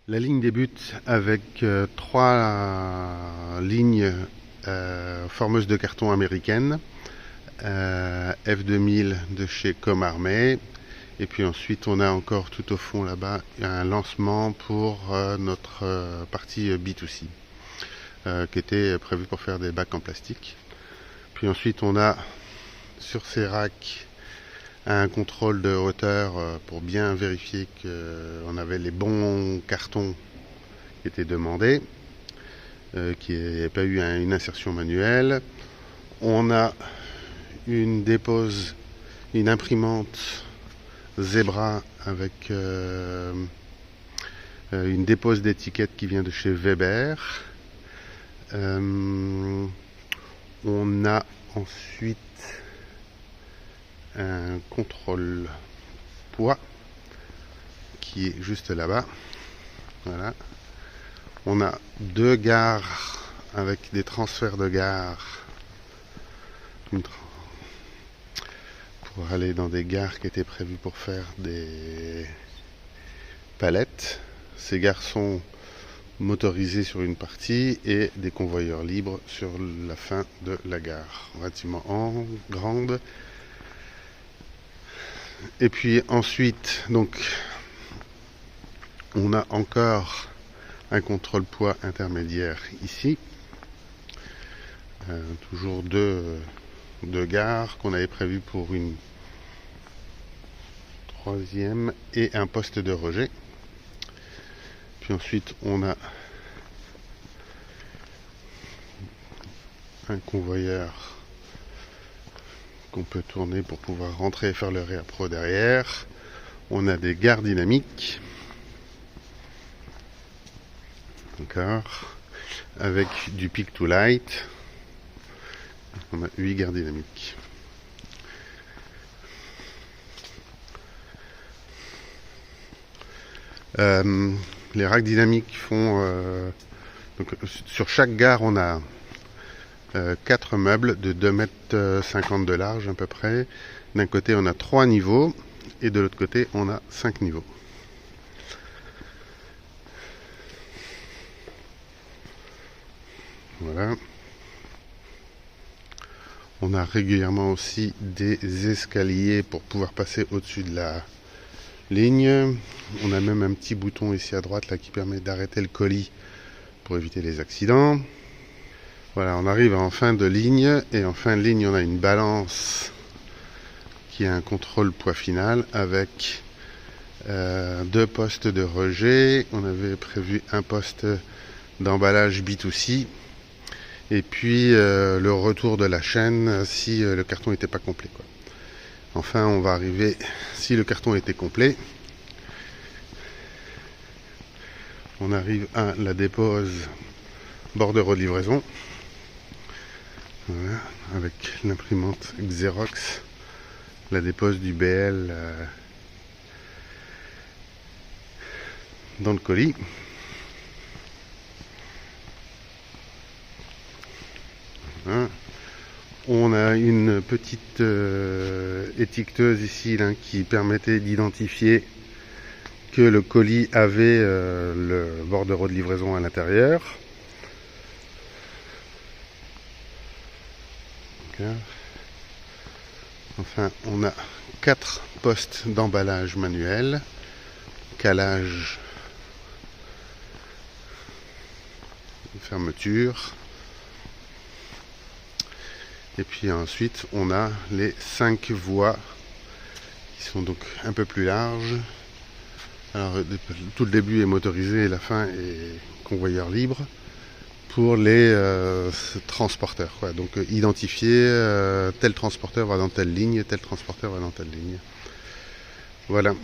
La ligne débute avec trois lignes formeuses de carton américaines, F2000 de chez Comarmé, et puis ensuite on a encore tout au fond là-bas un lancement pour notre partie B2C qui était prévu pour faire des bacs en plastique. Puis ensuite on a sur ces racks un contrôle de hauteur pour bien vérifier qu'on avait les bons cartons qui étaient demandés, qu'il n'y ait pas eu une insertion manuelle. On a une dépose, une imprimante Zebra avec une dépose d'étiquette qui vient de chez Weber. On a ensuite un contrôle poids qui est juste là-bas. Voilà. On a deux gares avec des transferts de gares pour aller dans des gares qui étaient prévues pour faire des palettes. Ces gares sont motorisées sur une partie et des convoyeurs libres sur la fin de la gare, relativement grande. Et puis ensuite, donc, on a encore un contrôle poids intermédiaire ici. Toujours deux gares qu'on avait prévues pour une troisième et un poste de rejet. Puis ensuite, on a un convoyeur qu'on peut tourner pour pouvoir rentrer et faire le réappro derrière. On a des gares dynamiques. D'accord. Avec du pick to light. On a 8 gares dynamiques. Les racks dynamiques font donc, sur chaque gare on a 4 meubles de 2,50 m de large à peu près. D'un côté on a 3 niveaux et de l'autre côté on a 5 niveaux. Voilà. On a régulièrement aussi des escaliers pour pouvoir passer au-dessus de la ligne. On a même un petit bouton ici à droite là qui permet d'arrêter le colis pour éviter les accidents. Voilà, on arrive en fin de ligne et en fin de ligne on a une balance qui a un contrôle poids final avec 2 postes de rejet. On avait prévu un poste d'emballage B2C et puis le retour de la chaîne si le carton n'était pas complet, quoi. Enfin, on va arriver, si le carton était complet, on arrive à la dépose bordereau de livraison. Voilà, avec l'imprimante Xerox, la dépose du BL dans le colis. Voilà. On a une petite étiqueteuse ici là, qui permettait d'identifier que le colis avait le bordereau de livraison à l'intérieur. Enfin, on a 4 postes d'emballage manuel, calage, fermeture. Et puis ensuite, on a les 5 voies qui sont donc un peu plus larges. Alors, tout le début est motorisé et la fin est convoyeur libre pour les transporteurs, quoi. Donc, identifier tel transporteur va dans telle ligne, tel transporteur va dans telle ligne. Voilà.